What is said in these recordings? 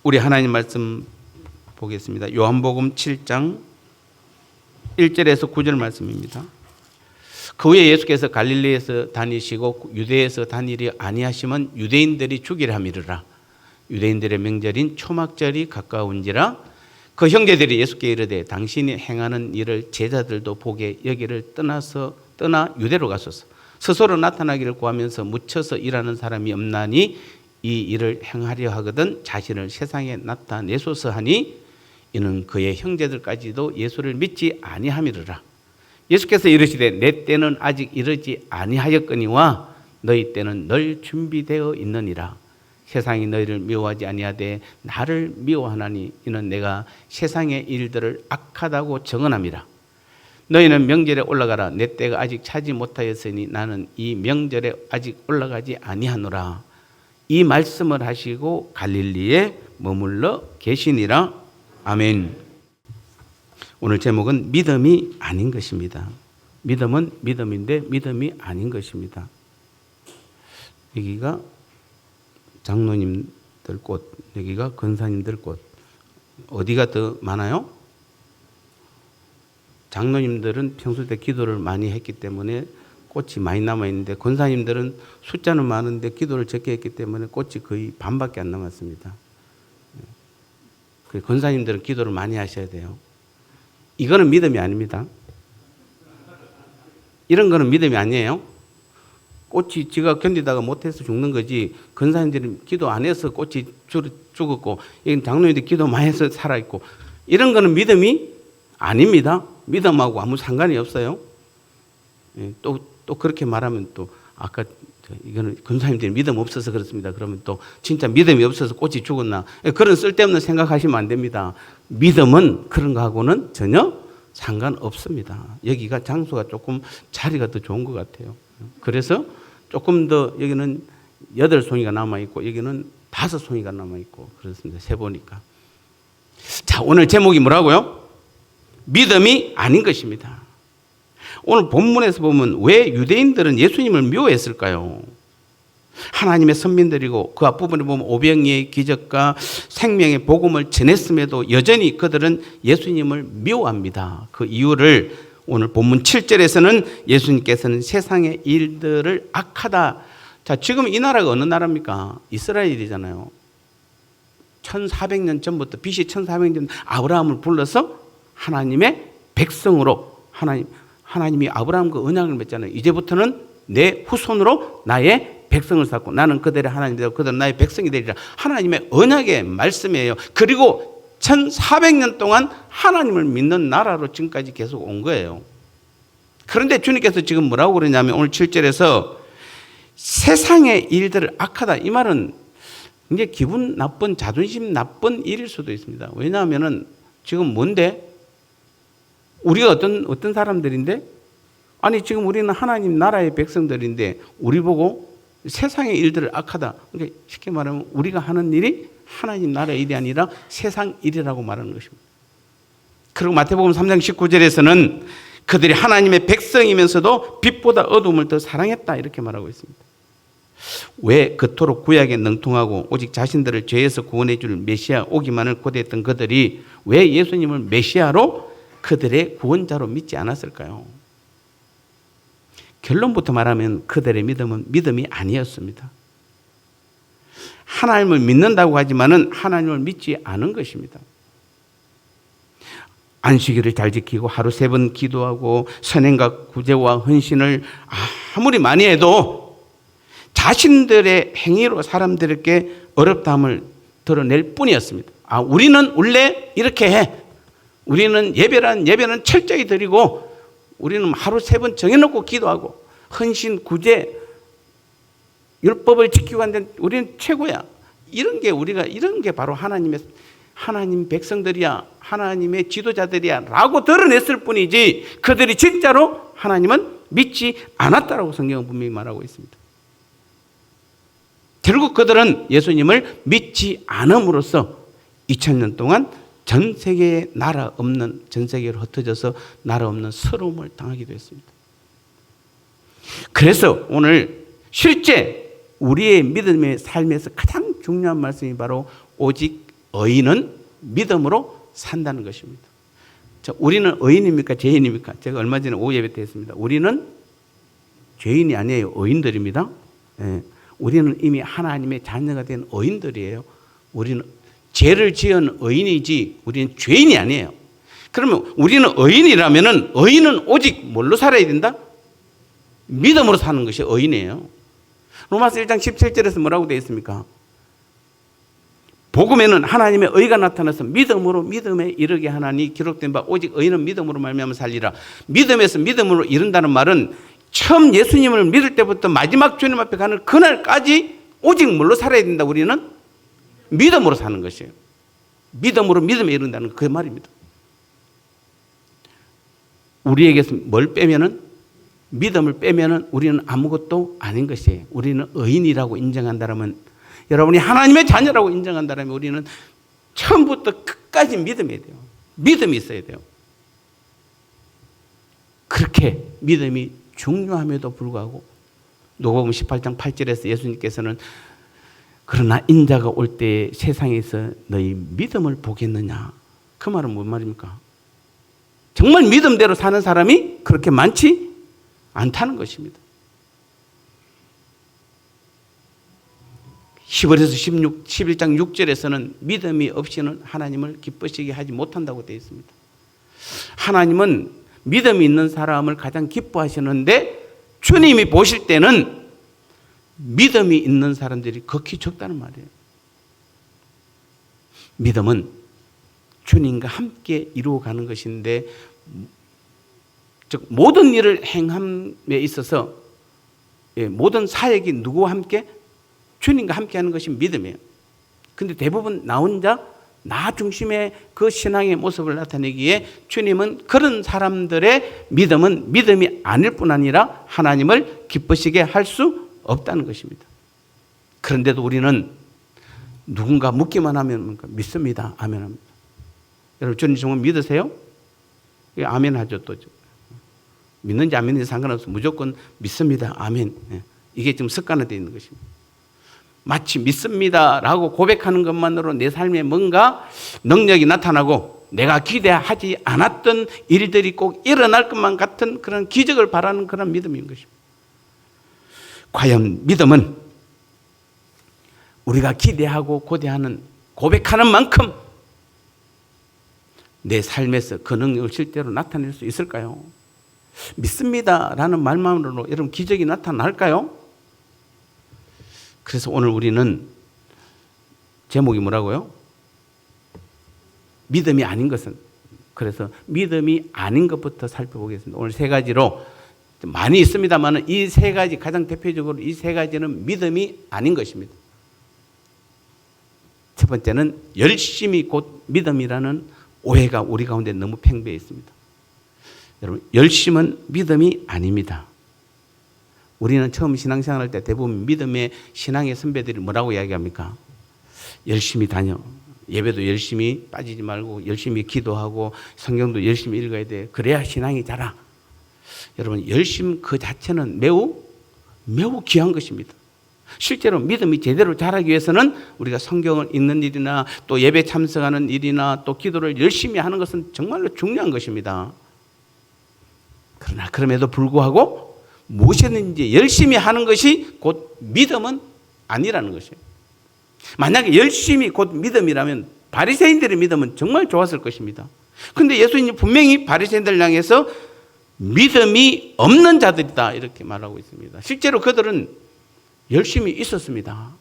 우리 하나님 말씀 보겠습니다. 요한복음 7장 1절에서 9절 말씀입니다. 그 후에 예수께서 갈릴리에서 다니시고 유대에서 다니려 아니하시면 유대인들이 죽이려 함이르라. 유대인들의 명절인 초막절이 가까운지라. 그 형제들이 예수께 이르되 당신이 행하는 일을 제자들도 보게 여기를 떠나 유대로 가소서. 스스로 나타나기를 구하면서 묻혀서 일하는 사람이 없나니 이 일을 행하려 하거든 자신을 세상에 나타내소서 하니 이는 그의 형제들까지도 예수를 믿지 아니함이르라. 예수께서 이르시되 내 때는 아직 이르지 아니하였거니와 너희 때는 늘 준비되어 있느니라. 세상이 너희를 미워하지 아니하되 나를 미워하나니 이는 내가 세상의 일들을 악하다고 정언함이라. 너희는 명절에 올라가라. 내 때가 아직 차지 못하였으니 나는 이 명절에 아직 올라가지 아니하노라. 이 말씀을 하시고 갈릴리에 머물러 계시니라. 아멘. 오늘 제목은 믿음이 아닌 것입니다. 믿음은 믿음인데 믿음이 아닌 것입니다. 여기가 장로님들 곳, 여기가 권사님들 곳. 어디가 더 많아요? 장로님들은 평소 때 기도를 많이 했기 때문에 꽃이 많이 남아있는데 권사님들은 숫자는 많은데 기도를 적게 했기 때문에 꽃이 거의 반밖에 안 남았습니다. 권사님들은 기도를 많이 하셔야 돼요. 이거는 믿음이 아닙니다. 이런 거는 믿음이 아니에요. 꽃이 지가 견디다가 못해서 죽는 거지 권사님들은 기도 안 해서 꽃이 죽었고 장로님들이 기도 많이 해서 살아있고 이런 거는 믿음이 아닙니다. 믿음하고 아무 상관이 없어요. 또 그렇게 말하면 또 아까 이거는 권사님들이 믿음 없어서 그렇습니다. 그러면 또 진짜 믿음이 없어서 꽃이 죽었나 그런 쓸데없는 생각하시면 안 됩니다. 믿음은 그런 거하고는 전혀 상관없습니다. 여기가 장소가 조금 자리가 더 좋은 것 같아요. 그래서 조금 더 여기는 8송이가 남아있고 여기는 5송이가 남아있고 그렇습니다. 세보니까. 자, 오늘 제목이 뭐라고요? 믿음이 아닌 것입니다. 오늘 본문에서 보면 왜 유대인들은 예수님을 미워했을까요? 하나님의 선민들이고 그 앞부분에 보면 오병이의 기적과 생명의 복음을 전했음에도 여전히 그들은 예수님을 미워합니다. 그 이유를 오늘 본문 7절에서는 예수님께서는 세상의 일들을 악하다. 자, 지금 이 나라가 어느 나라입니까? 이스라엘이잖아요. 1400년 전부터 BC 1400년 아브라함을 불러서 하나님의 백성으로 하나님이 아브라함과 언약을 맺잖아요. 이제부터는 내 후손으로 나의 백성을 쌓고 나는 그들의 하나님이 되고 그들은 나의 백성이 되리라. 하나님의 언약의 말씀이에요. 그리고 1400년 동안 하나님을 믿는 나라로 지금까지 계속 온 거예요. 그런데 주님께서 지금 뭐라고 그러냐면 오늘 7절에서 세상의 일들을 악하다. 이 말은 이게 기분 나쁜 자존심 나쁜 일일 수도 있습니다. 왜냐하면 지금 뭔데? 우리가 어떤 사람들인데? 아니 지금 우리는 하나님 나라의 백성들인데 우리 보고 세상의 일들을 악하다. 그러니까 쉽게 말하면 우리가 하는 일이 하나님 나라의 일이 아니라 세상 일이라고 말하는 것입니다. 그리고 마태복음 3장 19절에서는 그들이 하나님의 백성이면서도 빛보다 어둠을 더 사랑했다 이렇게 말하고 있습니다. 왜 그토록 구약에 능통하고 오직 자신들을 죄에서 구원해 줄 메시아 오기만을 고대했던 그들이 왜 예수님을 메시아로 그들의 구원자로 믿지 않았을까요? 결론부터 말하면 그들의 믿음은 믿음이 아니었습니다. 하나님을 믿는다고 하지만은 하나님을 믿지 않은 것입니다. 안식일을 잘 지키고 하루 3번 기도하고 선행과 구제와 헌신을 아무리 많이 해도 자신들의 행위로 사람들에게 어렵다함을 드러낼 뿐이었습니다. 우리는 원래 이렇게 해. 우리는 예배는 철저히 드리고 우리는 하루 3번 정해놓고 기도하고 헌신, 구제, 율법을 지키고 하는데 우리는 최고야. 이런 게 바로 하나님 백성들이야. 하나님의 지도자들이야. 라고 드러냈을 뿐이지 그들이 진짜로 하나님은 믿지 않았다라고 성경은 분명히 말하고 있습니다. 결국 그들은 예수님을 믿지 않음으로써 2000년 동안 전 세계에 전 세계로 흩어져서 나라 없는 서러움을 당하기도 했습니다. 그래서 오늘 실제 우리의 믿음의 삶에서 가장 중요한 말씀이 바로 오직 의인은 믿음으로 산다는 것입니다. 자, 우리는 의인입니까? 죄인입니까? 제가 얼마 전에 오후 예배 때 했습니다. 우리는 죄인이 아니에요. 의인들입니다. 예. 우리는 이미 하나님의 자녀가 된 의인들이에요. 우리는 죄를 지은 의인이지 우리는 죄인이 아니에요. 그러면 우리는 의인이라면은 의인은 오직 뭘로 살아야 된다? 믿음으로 사는 것이 의인이에요. 로마서 1장 17절에서 뭐라고 되어 있습니까? 복음에는 하나님의 의가 나타나서 믿음으로 믿음에 이르게 하나니 기록된 바 오직 의인은 믿음으로 말미암아 살리라. 믿음에서 믿음으로 이른다는 말은 처음 예수님을 믿을 때부터 마지막 주님 앞에 가는 그날까지 오직 뭘로 살아야 된다? 우리는 믿음으로 사는 것이에요. 믿음으로 믿음에 이른다는 그 말입니다. 우리에게서 뭘 빼면은 믿음을 빼면은 우리는 아무것도 아닌 것이에요. 우리는 의인이라고 인정한다면, 여러분이 하나님의 자녀라고 인정한다면 우리는 처음부터 끝까지 믿음이 돼요. 믿음이 있어야 돼요. 그렇게 믿음이 중요함에도 불구하고 누가복음 18장 8절에서 예수님께서는 그러나 인자가 올 때 세상에서 너희 믿음을 보겠느냐. 그 말은 뭔 말입니까? 정말 믿음대로 사는 사람이 그렇게 많지 않다는 것입니다. 히브리서 11장 6절에서는 믿음이 없이는 하나님을 기쁘시게 하지 못한다고 되어 있습니다. 하나님은 믿음이 있는 사람을 가장 기뻐하시는데 주님이 보실 때는 믿음이 있는 사람들이 극히 적다는 말이에요. 믿음은 주님과 함께 이루어가는 것인데, 즉 모든 일을 행함에 있어서 모든 사역이 누구와 함께? 주님과 함께 하는 것이 믿음이에요. 근데 대부분 나 혼자 나 중심의 그 신앙의 모습을 나타내기에 주님은 그런 사람들의 믿음은 믿음이 아닐 뿐 아니라 하나님을 기쁘시게 할 수 없다는 것입니다. 그런데도 우리는 누군가 묻기만 하면 믿습니다. 아멘 합니다. 여러분 주님 정말 믿으세요? 아멘 하죠. 또 믿는지 안 믿는지 상관없어요. 무조건 믿습니다. 아멘. 이게 지금 습관화되어 있는 것입니다. 마치 믿습니다라고 고백하는 것만으로 내 삶에 뭔가 능력이 나타나고 내가 기대하지 않았던 일들이 꼭 일어날 것만 같은 그런 기적을 바라는 그런 믿음인 것입니다. 과연 믿음은 우리가 기대하고 고대하는 고백하는 만큼 내 삶에서 그 능력을 실제로 나타낼 수 있을까요? 믿습니다라는 말만으로 여러분 기적이 나타날까요? 그래서 오늘 우리는 제목이 뭐라고요? 믿음이 아닌 것은. 그래서 믿음이 아닌 것부터 살펴보겠습니다. 오늘 세 가지로 많이 있습니다만 이 세 가지, 가장 대표적으로 이 세 가지는 믿음이 아닌 것입니다. 첫 번째는 열심이 곧 믿음이라는 오해가 우리 가운데 너무 팽배해 있습니다. 여러분, 열심은 믿음이 아닙니다. 우리는 처음 신앙생활할 때 대부분 믿음의 신앙의 선배들이 뭐라고 이야기합니까? 열심히 다녀. 예배도 열심히 빠지지 말고 열심히 기도하고 성경도 열심히 읽어야 돼. 그래야 신앙이 자라. 여러분, 열심 그 자체는 매우 귀한 것입니다. 실제로 믿음이 제대로 자라기 위해서는 우리가 성경을 읽는 일이나 또 예배 참석하는 일이나 또 기도를 열심히 하는 것은 정말로 중요한 것입니다. 그러나 그럼에도 불구하고 무엇이든지 열심히 하는 것이 곧 믿음은 아니라는 것이에요. 만약에 열심히 곧 믿음이라면 바리새인들의 믿음은 정말 좋았을 것입니다. 그런데 예수님이 분명히 바리새인들을 향해서 믿음이 없는 자들이다 이렇게 말하고 있습니다. 실제로 그들은 열심히 있었습니다.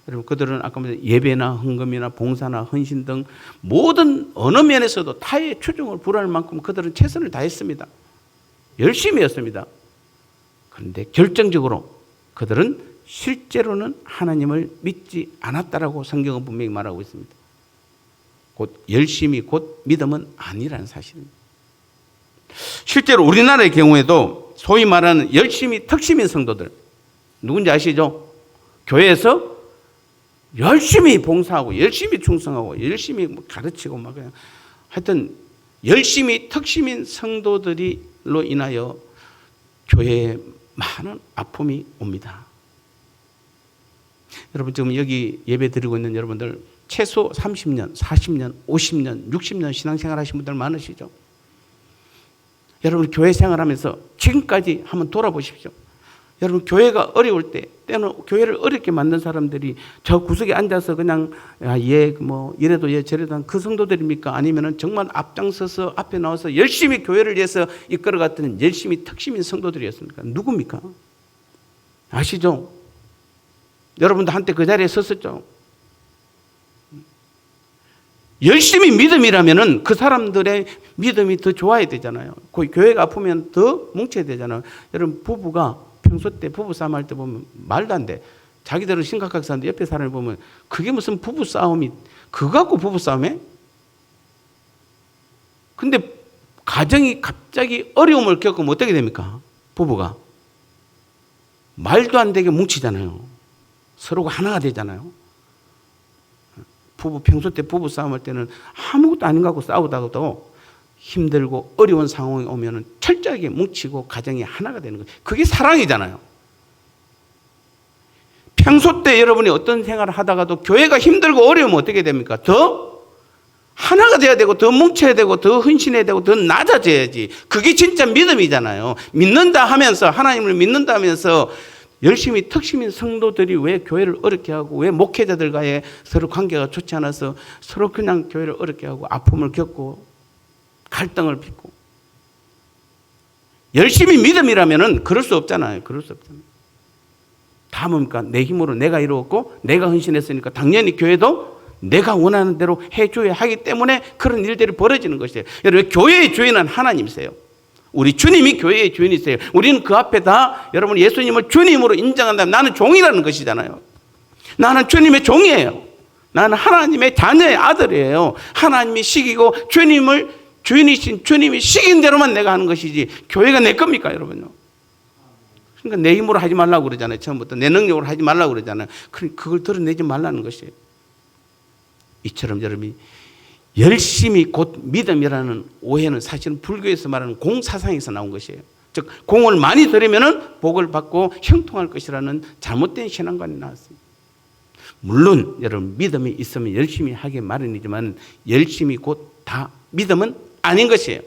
여러분, 그들은 아까 말한 예배나 헌금이나 봉사나 헌신 등 모든 어느 면에서도 타의 추종을 불할 만큼 그들은 최선을 다했습니다. 열심히 했습니다. 그런데 결정적으로 그들은 실제로는 하나님을 믿지 않았다라고 성경은 분명히 말하고 있습니다. 곧 열심이 곧 믿음은 아니라는 사실입니다. 실제로 우리나라의 경우에도 소위 말하는 열심히 특심인 성도들 누군지 아시죠? 교회에서 열심히 봉사하고 열심히 충성하고 열심히 가르치고 막 그냥 하여튼 열심히 특심인 성도들로 인하여 교회에 많은 아픔이 옵니다. 여러분 지금 여기 예배 드리고 있는 여러분들 최소 30년, 40년, 50년, 60년 신앙생활 하신 분들 많으시죠? 여러분 교회 생활하면서 지금까지 한번 돌아보십시오. 여러분 교회가 어려울 때, 때는 교회를 어렵게 만든 사람들이 저 구석에 앉아서 그냥 뭐 이래도 저래도 한 그 성도들입니까? 아니면은 정말 앞장서서 앞에 나와서 열심히 교회를 위해서 이끌어갔던 열심히 특심인 성도들이었습니까? 누굽니까? 아시죠? 여러분도 한때 그 자리에 섰었죠. 열심히 믿음이라면은 그 사람들의 믿음이 더 좋아야 되잖아요. 그 교회가 아프면 더 뭉쳐야 되잖아요. 여러분 부부가 평소 때 부부 싸움할 때 보면 말도 안 돼. 자기들은 심각하게 사는데 옆에 사람을 보면 그게 무슨 부부 싸움이, 그거 갖고 부부 싸움해? 근데 가정이 갑자기 어려움을 겪으면 어떻게 됩니까? 부부가 말도 안 되게 뭉치잖아요. 서로가 하나가 되잖아요. 부부 평소 때 부부 싸움할 때는 아무것도 아닌 것 같고 싸우다가도 힘들고 어려운 상황이 오면은 철저하게 뭉치고 가정이 하나가 되는 거예요. 그게 사랑이잖아요. 평소 때 여러분이 어떤 생활을 하다가도 교회가 힘들고 어려우면 어떻게 됩니까? 더 하나가 돼야 되고 더 뭉쳐야 되고 더 헌신해야 되고 더 낮아져야지. 그게 진짜 믿음이잖아요. 믿는다 하면서, 하나님을 믿는다 하면서 열심히 특심인 성도들이 왜 교회를 어렵게 하고 왜 목회자들과의 서로 관계가 좋지 않아서 서로 그냥 교회를 어렵게 하고 아픔을 겪고 갈등을 빚고. 열심히 믿음이라면은 그럴 수 없잖아요. 그럴 수 없잖아요. 다 뭡니까? 내 힘으로 내가 이루었고 내가 헌신했으니까 당연히 교회도 내가 원하는 대로 해줘야 하기 때문에 그런 일들이 벌어지는 것이에요. 여러분 교회의 주인은 하나님이세요. 우리 주님이 교회의 주인이세요. 우리는 그 앞에 다 여러분 예수님을 주님으로 인정한다면 나는 종이라는 것이잖아요. 나는 주님의 종이에요. 나는 하나님의 자녀의 아들이에요. 하나님이 시키고 주인이신 주님이 시킨 대로만 내가 하는 것이지 교회가 내 겁니까 여러분요? 그러니까 내 힘으로 하지 말라고 그러잖아요. 처음부터 내 능력으로 하지 말라고 그러잖아요. 그걸 드러내지 말라는 것이에요. 이처럼 여러분이 열심히 곧 믿음이라는 오해는 사실은 불교에서 말하는 공사상에서 나온 것이에요. 즉 공을 많이 들이면은 복을 받고 형통할 것이라는 잘못된 신앙관이 나왔습니다. 물론 여러분 믿음이 있으면 열심히 하기 마련이지만 열심히 곧 다 믿음은 아닌 것이에요.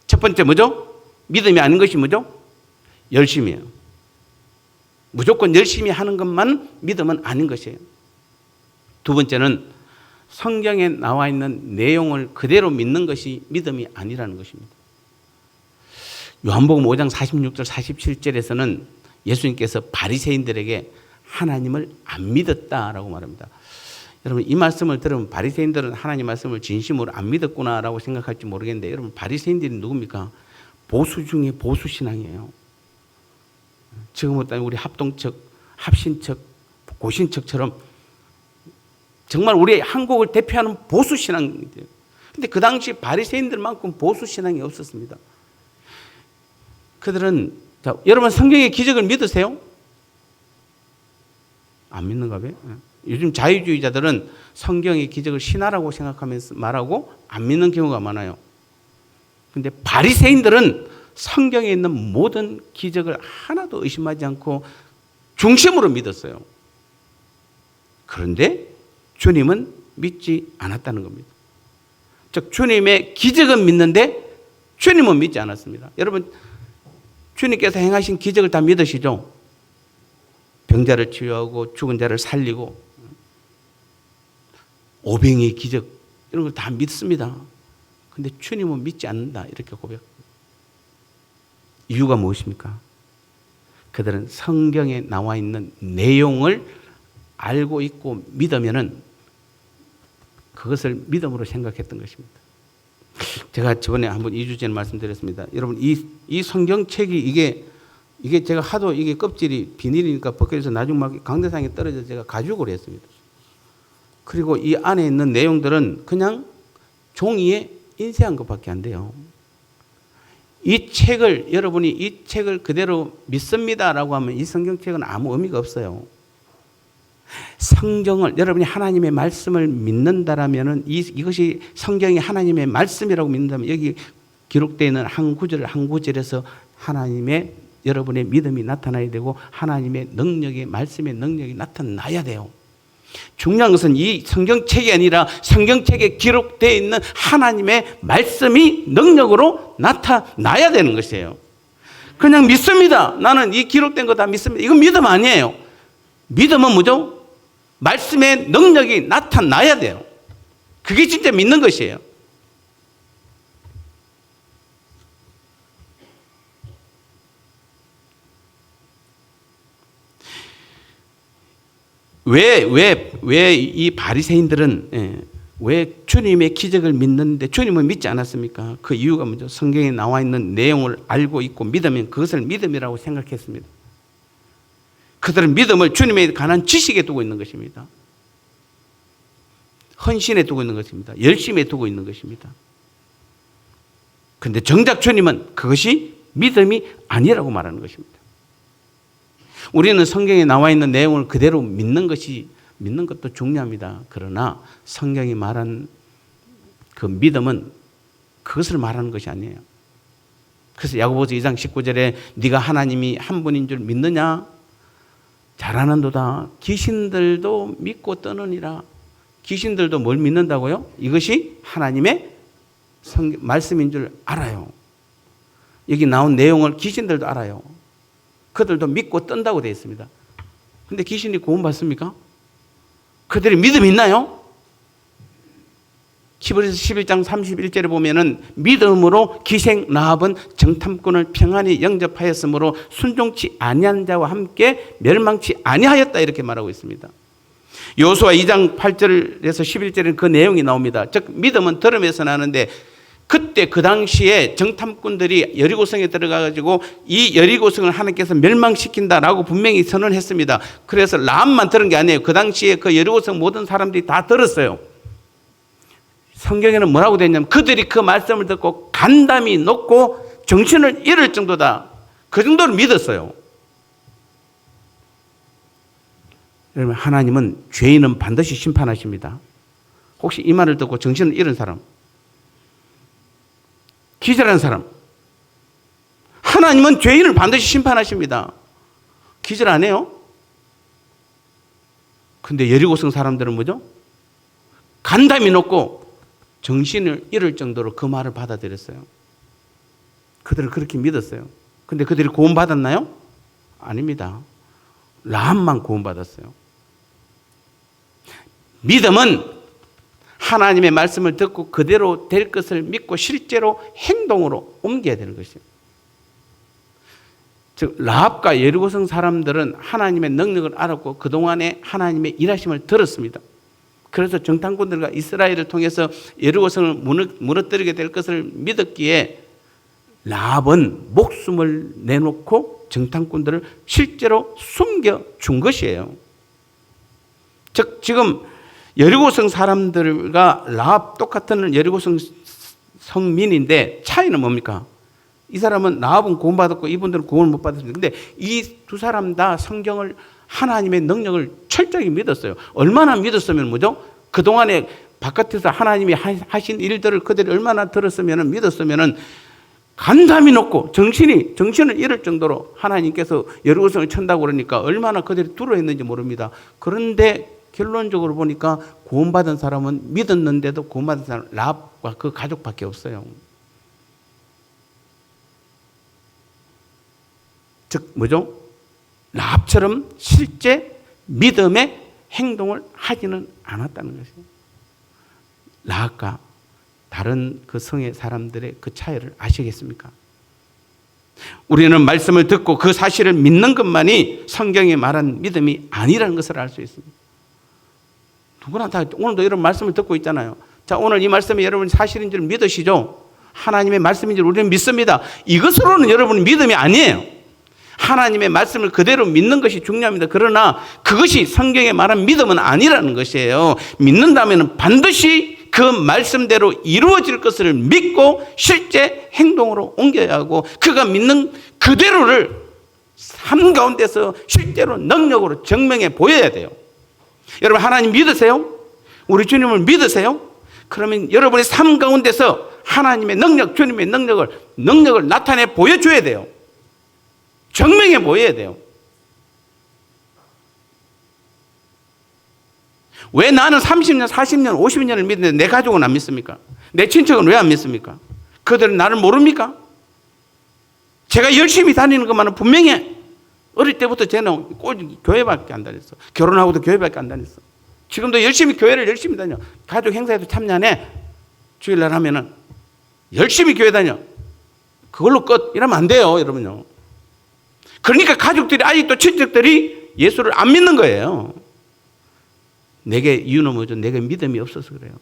첫 번째 뭐죠? 믿음이 아닌 것이 뭐죠? 열심이에요. 무조건 열심히 하는 것만 믿음은 아닌 것이에요. 두 번째는 성경에 나와 있는 내용을 그대로 믿는 것이 믿음이 아니라는 것입니다. 요한복음 5장 46절 47절에서는 예수님께서 바리새인들에게 하나님을 안 믿었다라고 말합니다. 여러분 이 말씀을 들으면 바리새인들은 하나님 말씀을 진심으로 안 믿었구나라고 생각할지 모르겠는데 여러분 바리새인들이 누굽니까? 보수 중에 보수 신앙이에요. 지금부터 우리 합동척, 합신척, 고신척처럼 정말 우리 한국을 대표하는 보수 신앙이에요. 근데 그 당시 바리새인들만큼 보수 신앙이 없었습니다. 그들은 여러분 성경의 기적을 믿으세요? 안 믿는가 봐요. 요즘 자유주의자들은 성경의 기적을 신화라고 생각하면서 말하고 안 믿는 경우가 많아요. 근데 바리새인들은 성경에 있는 모든 기적을 하나도 의심하지 않고 중심으로 믿었어요. 그런데 주님은 믿지 않았다는 겁니다. 즉 주님의 기적은 믿는데 주님은 믿지 않았습니다. 여러분 주님께서 행하신 기적을 다 믿으시죠? 병자를 치유하고 죽은 자를 살리고 오병이의 기적 이런 걸 다 믿습니다. 그런데 주님은 믿지 않는다 이렇게 고백합니다. 이유가 무엇입니까? 그들은 성경에 나와 있는 내용을 알고 있고 믿으면은 그것을 믿음으로 생각했던 것입니다. 제가 저번에 한번 2주 전에 말씀드렸습니다. 여러분 이 성경책이 이게 제가 하도 이게 껍질이 비닐이니까 벗겨져서 나중 막 강대상에 떨어져서 제가 가죽으로 했습니다. 그리고 이 안에 있는 내용들은 그냥 종이에 인쇄한 것밖에 안 돼요. 이 책을 여러분이 이 책을 그대로 믿습니다라고 하면 이 성경책은 아무 의미가 없어요. 성경을 여러분이 하나님의 말씀을 믿는다라면은 이것이 성경이 하나님의 말씀이라고 믿는다면 여기 기록되어 있는 한 구절에서 하나님의 여러분의 믿음이 나타나야 되고 하나님의 능력이, 말씀의 능력이 나타나야 돼요. 중요한 것은 이 성경책이 아니라 성경책에 기록되어 있는 하나님의 말씀이 능력으로 나타나야 되는 것이에요. 그냥 믿습니다. 나는 이 기록된 거 다 믿습니다. 이건 믿음 아니에요. 믿음은 뭐죠? 말씀의 능력이 나타나야 돼요. 그게 진짜 믿는 것이에요. 왜 이 바리새인들은 왜 주님의 기적을 믿는데 주님은 믿지 않았습니까? 그 이유가 뭐죠? 성경에 나와 있는 내용을 알고 있고 믿으면 그것을 믿음이라고 생각했습니다. 그들은 믿음을 주님에 관한 지식에 두고 있는 것입니다. 헌신에 두고 있는 것입니다. 열심에 두고 있는 것입니다. 그런데 정작 주님은 그것이 믿음이 아니라고 말하는 것입니다. 우리는 성경에 나와 있는 내용을 그대로 믿는 것도 중요합니다. 그러나 성경이 말한 그 믿음은 그것을 말하는 것이 아니에요. 그래서 야고보서 2장 19절에 네가 하나님이 한 분인 줄 믿느냐? 잘하는도다. 귀신들도 믿고 떠느니라. 귀신들도 뭘 믿는다고요? 이것이 하나님의 말씀인 줄 알아요. 여기 나온 내용을 귀신들도 알아요. 그들도 믿고 뜬다고 되어 있습니다. 근데 귀신이 구원받습니까? 그들이 믿음이 있나요? 히브리서 11장 31절에 보면은 믿음으로 기생 라합은 정탐꾼을 평안히 영접하였으므로 순종치 아니한 자와 함께 멸망치 아니하였다 이렇게 말하고 있습니다. 여호수아 2장 8절에서 11절에는 그 내용이 나옵니다. 즉 믿음은 들음에서 나는데 그때 그 당시에 정탐꾼들이 여리고성에 들어가가지고 이 여리고성을 하나님께서 멸망시킨다라고 분명히 선언했습니다. 그래서 라합만 들은 게 아니에요. 그 당시에 그 여리고성 모든 사람들이 다 들었어요. 성경에는 뭐라고 되어 있냐면 그들이 그 말씀을 듣고 간담이 높고 정신을 잃을 정도다. 그 정도로 믿었어요. 여러분 하나님은 죄인은 반드시 심판하십니다. 혹시 이 말을 듣고 정신을 잃은 사람, 기절한 사람, 하나님은 죄인을 반드시 심판하십니다. 기절 안 해요? 근데 여리고성 사람들은 뭐죠? 간담이 높고 정신을 잃을 정도로 그 말을 받아들였어요. 그들을 그렇게 믿었어요. 근데 그들이 구원받았나요? 아닙니다. 라합만 구원받았어요. 믿음은 하나님의 말씀을 듣고 그대로 될 것을 믿고 실제로 행동으로 옮겨야 되는 것이에요. 즉 라합과 여리고성 사람들은 하나님의 능력을 알았고 그동안에 하나님의 일하심을 들었습니다. 그래서 정탐꾼들과 이스라엘을 통해서 여리고성을 무너뜨리게 될 것을 믿었기에 라합은 목숨을 내놓고 정탐꾼들을 실제로 숨겨준 것이에요. 즉 지금 여리고성 사람들과 라합 똑같은 여리고성 성민인데 차이는 뭡니까? 이 사람은 라합은 구원받았고 이분들은 구원을 못 받았습니다. 근데 이 두 사람 다 성경을 하나님의 능력을 철저히 믿었어요. 얼마나 믿었으면 뭐죠? 그동안에 바깥에서 하나님이 하신 일들을 그들이 얼마나 들었으면 믿었으면 간담이 높고 정신을 잃을 정도로 하나님께서 여리고성을 친다고 그러니까 얼마나 그들이 두려워했는지 모릅니다. 그런데 결론적으로 보니까 구원받은 사람은 믿었는데도 구원받은 사람 라합과 그 가족밖에 없어요. 즉 뭐죠? 라합처럼 실제 믿음의 행동을 하지는 않았다는 것이에요. 라합과 다른 그 성의 사람들의 그 차이를 아시겠습니까? 우리는 말씀을 듣고 그 사실을 믿는 것만이 성경이 말한 믿음이 아니라는 것을 알 수 있습니다. 누구나 다 오늘도 이런 말씀을 듣고 있잖아요. 자, 오늘 이 말씀이 여러분 사실인 줄 믿으시죠? 하나님의 말씀인 줄 우리는 믿습니다. 이것으로는 여러분 믿음이 아니에요. 하나님의 말씀을 그대로 믿는 것이 중요합니다. 그러나 그것이 성경에 말한 믿음은 아니라는 것이에요. 믿는다면 반드시 그 말씀대로 이루어질 것을 믿고 실제 행동으로 옮겨야 하고 그가 믿는 그대로를 삶 가운데서 실제로 능력으로 증명해 보여야 돼요. 여러분 하나님 믿으세요? 우리 주님을 믿으세요? 그러면 여러분의 삶 가운데서 하나님의 능력, 주님의 능력을 나타내 보여줘야 돼요. 정명해 보여야 돼요. 왜 나는 30년, 40년, 50년을 믿는데 내 가족은 안 믿습니까? 내 친척은 왜 안 믿습니까? 그들은 나를 모릅니까? 제가 열심히 다니는 것만은 분명해. 어릴 때부터 저는 꼭 교회밖에 안 다녔어. 결혼하고도 교회밖에 안 다녔어. 지금도 교회를 열심히 다녀. 가족 행사에도 참여하네. 주일날 하면은 열심히 교회 다녀. 그걸로 끝. 이러면 안 돼요, 여러분요. 그러니까 가족들이 아직도 친척들이 예수를 안 믿는 거예요. 내게 이유는 뭐죠? 내게 믿음이 없어서 그래요.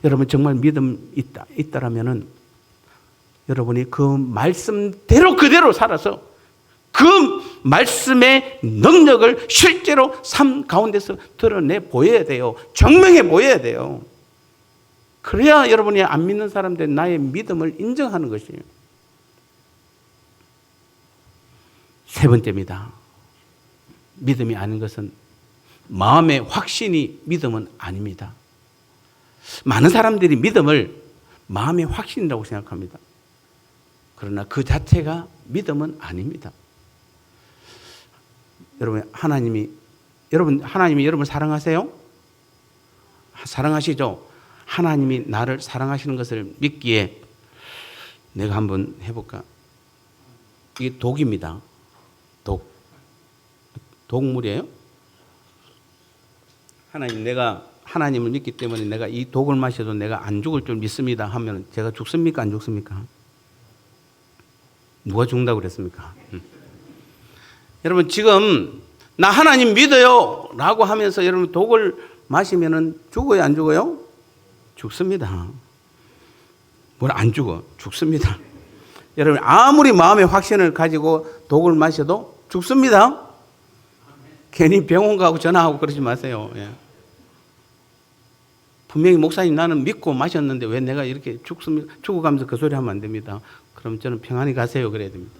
여러분 정말 믿음 있다라면은 여러분이 그 말씀대로 그대로 살아서 그 말씀의 능력을 실제로 삶 가운데서 드러내 보여야 돼요. 증명해 보여야 돼요. 그래야 여러분이 안 믿는 사람들 나의 믿음을 인정하는 것이에요. 세 번째입니다. 믿음이 아닌 것은 마음의 확신이 믿음은 아닙니다. 많은 사람들이 믿음을 마음의 확신이라고 생각합니다. 그러나 그 자체가 믿음은 아닙니다. 하나님이 여러분 사랑하세요? 사랑하시죠? 하나님이 나를 사랑하시는 것을 믿기에 내가 한번 해볼까? 이게 독입니다. 독물이에요? 내가 하나님을 믿기 때문에 내가 이 독을 마셔도 내가 안 죽을 줄 믿습니다 하면 제가 죽습니까? 안 죽습니까? 누가 죽는다고 그랬습니까? 여러분 지금 나 하나님 믿어요 라고 하면서 여러분 독을 마시면은 죽어요? 안 죽어요? 죽습니다. 뭘 안 죽어? 죽습니다. 여러분 아무리 마음의 확신을 가지고 독을 마셔도 죽습니다. 괜히 병원 가고 전화하고 그러지 마세요. 예. 분명히 목사님 나는 믿고 마셨는데 왜 내가 이렇게 죽어가면서 그 소리 하면 안 됩니다. 그럼 저는 평안히 가세요 그래야 됩니다.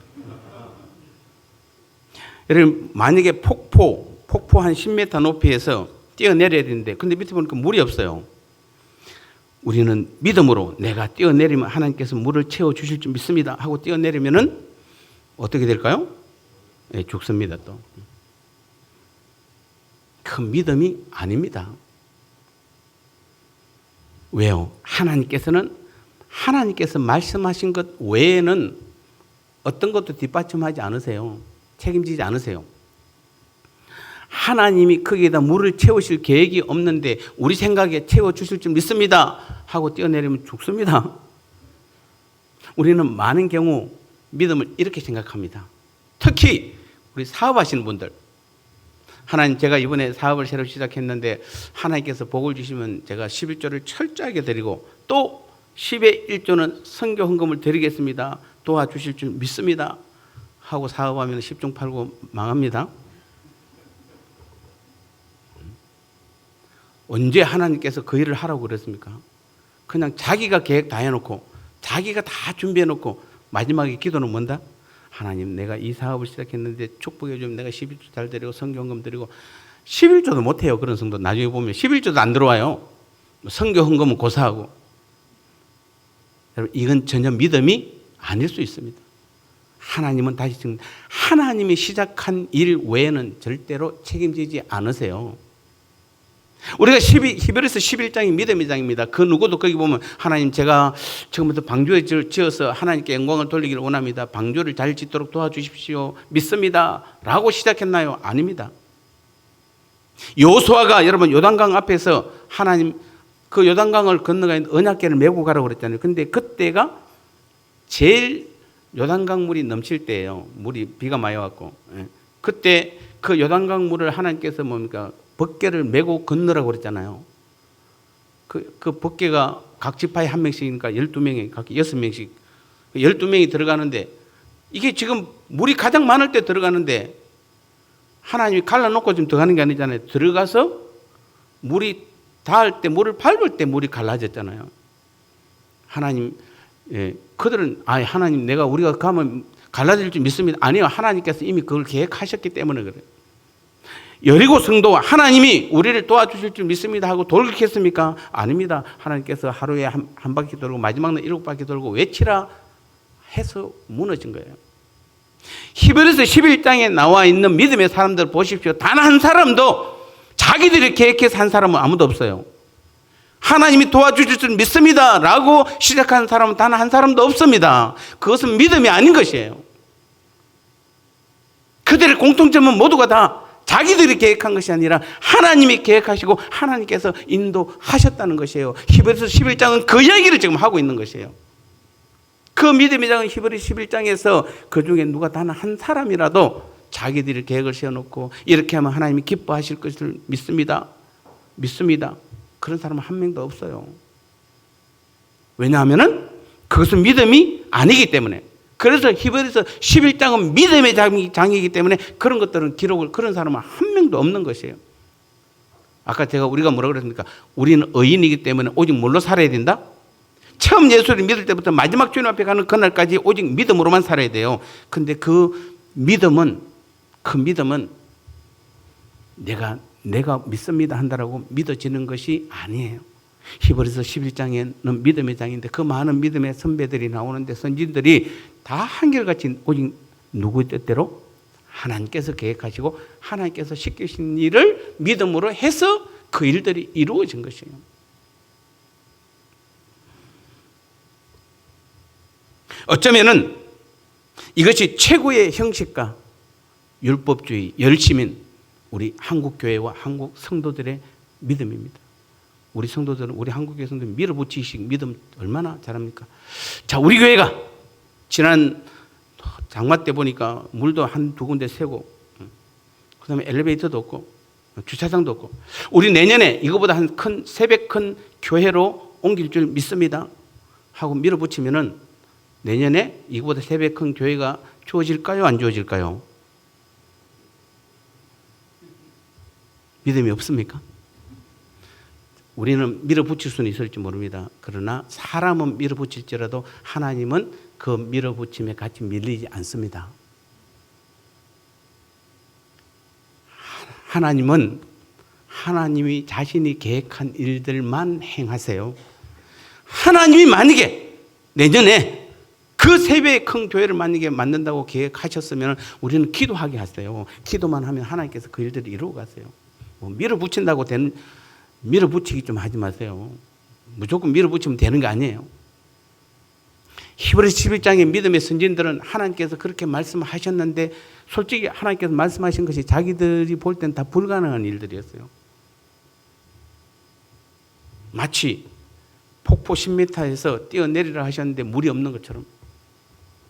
여러분 만약에 폭포 한 10m 높이에서 뛰어내려야 되는데 근데 밑에 보니까 물이 없어요. 우리는 믿음으로 내가 뛰어내리면 하나님께서 물을 채워주실 줄 믿습니다 하고 뛰어내리면은 어떻게 될까요? 네, 죽습니다 또. 그 믿음이 아닙니다. 왜요? 하나님께서 말씀하신 것 외에는 어떤 것도 뒷받침하지 않으세요. 책임지지 않으세요. 하나님이 거기에다 물을 채우실 계획이 없는데 우리 생각에 채워주실 줄 믿습니다 하고 뛰어내리면 죽습니다. 우리는 많은 경우 믿음을 이렇게 생각합니다. 특히 우리 사업하시는 분들. 하나님 제가 이번에 사업을 새로 시작했는데 하나님께서 복을 주시면 제가 11조를 철저하게 드리고 또 10의 1조는 선교 헌금을 드리겠습니다. 도와주실 줄 믿습니다. 하고 사업하면 10중 8구 망합니다. 언제 하나님께서 그 일을 하라고 그랬습니까? 그냥 자기가 계획 다 해놓고 자기가 다 준비해놓고 마지막에 기도는 뭔다? 하나님 내가 이 사업을 시작했는데 축복해 주면 내가 11조 잘 드리고 선교헌금 드리고 11조도 못해요. 그런 성도 나중에 보면 11조도 안 들어와요. 선교헌금은 고사하고. 여러분 이건 전혀 믿음이 아닐 수 있습니다. 하나님은 다시 증 하나님이 시작한 일 외에는 절대로 책임지지 않으세요. 우리가 히브리서 11장이 믿음의 장입니다. 그 누구도 거기 보면 하나님 제가 처음부터 방주에 지어서 하나님께 영광을 돌리기를 원합니다. 방주를 잘 짓도록 도와주십시오. 믿습니다. 라고 시작했나요? 아닙니다. 여호수아가 여러분 요단강 앞에서 하나님 그 요단강을 건너가 있는 언약궤를 메고 가라고 그랬잖아요. 근데 그때가 제일 요단강 물이 넘칠 때예요. 비가 많이 왔고. 그때 그 요단강 물을 하나님께서 뭡니까? 벗개를 메고 건너라고 그랬잖아요. 그 벗개가 각 지파에 한 명씩이니까 12명이 각 6명씩 12명이 들어가는데 이게 지금 물이 가장 많을 때 들어가는데 하나님이 갈라놓고 지금 들어가는 게 아니잖아요. 들어가서 물이 닿을 때 물을 밟을 때 물이 갈라졌잖아요. 하나님 그들은 하나님 우리가 가면 갈라질 줄 믿습니다. 아니요. 하나님께서 이미 그걸 계획하셨기 때문에 그래요. 여리고 성도가 하나님이 우리를 도와주실 줄 믿습니다 하고 돌격했습니까? 아닙니다. 하나님께서 하루에 한 바퀴 돌고 마지막 날 7바퀴 돌고 외치라 해서 무너진 거예요. 히브리서 11장에 나와 있는 믿음의 사람들 보십시오. 단 한 사람도 자기들이 계획해서 한 사람은 아무도 없어요. 하나님이 도와주실 줄 믿습니다 라고 시작한 사람은 단 한 사람도 없습니다. 그것은 믿음이 아닌 것이에요. 그들의 공통점은 모두가 다 자기들이 계획한 것이 아니라 하나님이 계획하시고 하나님께서 인도하셨다는 것이에요. 히브리서 11장은 그 얘기를 지금 하고 있는 것이에요. 그 믿음의 장은 히브리서 11장에서 그 중에 누가 단 한 사람이라도 자기들이 계획을 세워놓고 이렇게 하면 하나님이 기뻐하실 것을 믿습니다. 그런 사람은 한 명도 없어요. 왜냐하면 그것은 믿음이 아니기 때문에. 그래서 히브리서 11장은 믿음의 장이기 때문에 그런 것들은 기록을, 그런 사람은 한 명도 없는 것이에요. 아까 우리가 뭐라고 그랬습니까? 우리는 의인이기 때문에 오직 뭘로 살아야 된다? 처음 예수를 믿을 때부터 마지막 주님 앞에 가는 그날까지 오직 믿음으로만 살아야 돼요. 근데 그 믿음은 내가 믿습니다 한다라고 믿어지는 것이 아니에요. 히브리서 11장에는 믿음의 장인데 그 많은 믿음의 선배들이 나오는데 선진들이 다 한결같이 오직 누구의 뜻대로 하나님께서 계획하시고 하나님께서 시키신 일을 믿음으로 해서 그 일들이 이루어진 것이에요. 어쩌면은 이것이 최고의 형식과 율법주의 열심인 우리 한국교회와 한국 성도들의 믿음입니다. 우리 성도들은, 우리 한국교회 성도들 밀어붙이식 믿음 얼마나 잘합니까? 자, 우리 교회가 지난 장마 때 보니까 물도 한두 군데 새고, 그 다음에 엘리베이터도 없고, 주차장도 없고, 우리 내년에 이거보다 한 큰, 3배 큰 교회로 옮길 줄 믿습니다 하고 밀어붙이면은 내년에 이거보다 3배 큰 교회가 주어질까요? 안 주어질까요? 믿음이 없습니까? 우리는 밀어붙일 수는 있을지 모릅니다. 그러나 사람은 밀어붙일지라도 하나님은 그 밀어붙임에 같이 밀리지 않습니다. 하나님은 하나님이 자신이 계획한 일들만 행하세요. 하나님이 만약에 내년에 그 3배의 큰 교회를 만약에 만든다고 계획하셨으면 우리는 기도하게 하세요. 기도만 하면 하나님께서 그 일들을 이루어 가세요. 밀어붙인다고 밀어붙이기 좀 하지 마세요. 무조건 밀어붙이면 되는 게 아니에요. 히브리서 11장의 믿음의 선진들은 하나님께서 그렇게 말씀하셨는데 솔직히 하나님께서 말씀하신 것이 자기들이 볼 땐 다 불가능한 일들이었어요. 마치 폭포 10m에서 뛰어내리라 하셨는데 물이 없는 것처럼.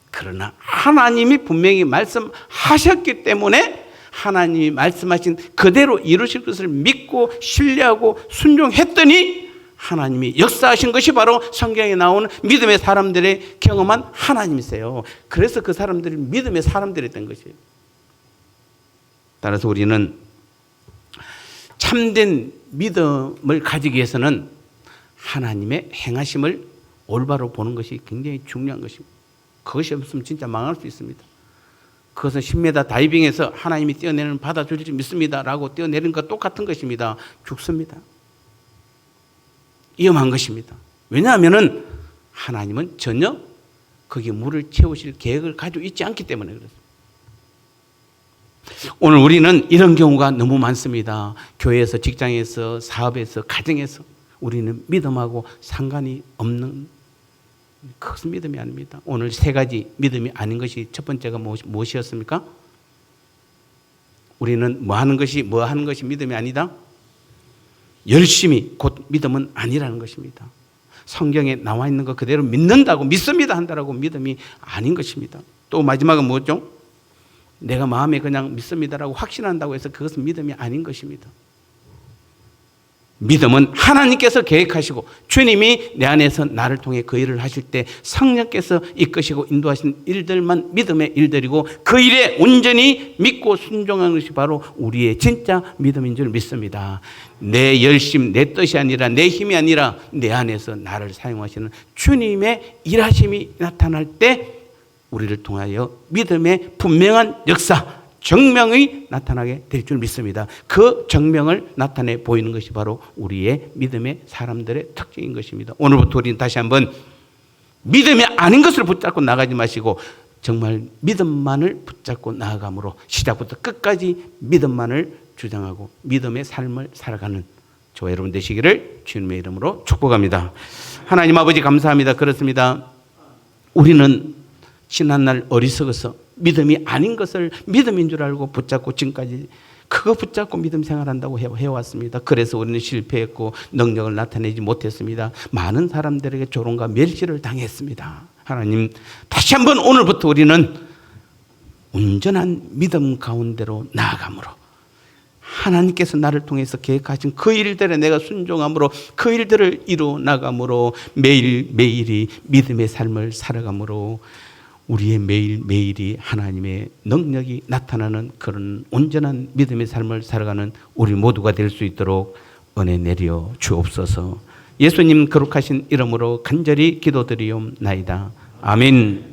그러나 하나님이 분명히 말씀하셨기 때문에 하나님이 말씀하신 그대로 이루실 것을 믿고 신뢰하고 순종했더니 하나님이 역사하신 것이 바로 성경에 나오는 믿음의 사람들의 경험한 하나님이세요. 그래서 그 사람들이 믿음의 사람들이 된 것이에요. 따라서 우리는 참된 믿음을 가지기 위해서는 하나님의 행하심을 올바로 보는 것이 굉장히 중요한 것입니다. 그것이 없으면 진짜 망할 수 있습니다. 그것은 10m 다이빙에서 하나님이 뛰어내리는 바다 주실 줄 믿습니다 라고 뛰어내리는 것과 똑같은 것입니다. 죽습니다. 위험한 것입니다. 왜냐하면 하나님은 전혀 거기에 물을 채우실 계획을 가지고 있지 않기 때문에 그렇습니다. 오늘 우리는 이런 경우가 너무 많습니다. 교회에서, 직장에서, 사업에서, 가정에서 우리는 믿음하고 상관이 없는, 그것은 믿음이 아닙니다. 오늘 3가지 믿음이 아닌 것이 첫 번째가 무엇이었습니까? 우리는 뭐 하는 것이 믿음이 아니다? 열심히 곧 믿음은 아니라는 것입니다. 성경에 나와 있는 것 그대로 믿는다고, 믿습니다 한다라고 믿음이 아닌 것입니다. 또 마지막은 뭐죠? 내가 마음에 그냥 믿습니다라고 확신한다고 해서 그것은 믿음이 아닌 것입니다. 믿음은 하나님께서 계획하시고 주님이 내 안에서 나를 통해 그 일을 하실 때 성령께서 이끄시고 인도하신 일들만 믿음의 일들이고 그 일에 온전히 믿고 순종하는 것이 바로 우리의 진짜 믿음인 줄 믿습니다. 내 열심, 내 뜻이 아니라 내 힘이 아니라 내 안에서 나를 사용하시는 주님의 일하심이 나타날 때 우리를 통하여 믿음의 분명한 역사, 정명이 나타나게 될 줄 믿습니다. 그 정명을 나타내 보이는 것이 바로 우리의 믿음의 사람들의 특징인 것입니다. 오늘부터 우리는 다시 한번 믿음이 아닌 것을 붙잡고 나가지 마시고 정말 믿음만을 붙잡고 나아감으로 시작부터 끝까지 믿음만을 주장하고 믿음의 삶을 살아가는 저와 여러분 되시기를 주님의 이름으로 축복합니다. 하나님 아버지 감사합니다. 그렇습니다. 우리는 지난날 어리석어서 믿음이 아닌 것을 믿음인 줄 알고 붙잡고 지금까지 그거 붙잡고 믿음 생활한다고 해왔습니다. 그래서 우리는 실패했고 능력을 나타내지 못했습니다. 많은 사람들에게 조롱과 멸시를 당했습니다. 하나님 다시 한번 오늘부터 우리는 온전한 믿음 가운데로 나아감으로 하나님께서 나를 통해서 계획하신 그 일들에 내가 순종함으로 그 일들을 이루어 나감으로 매일매일이 믿음의 삶을 살아감으로 우리의 매일매일이 하나님의 능력이 나타나는 그런 온전한 믿음의 삶을 살아가는 우리 모두가 될 수 있도록 은혜 내려 주옵소서. 예수님 거룩하신 이름으로 간절히 기도드리옵나이다. 아멘.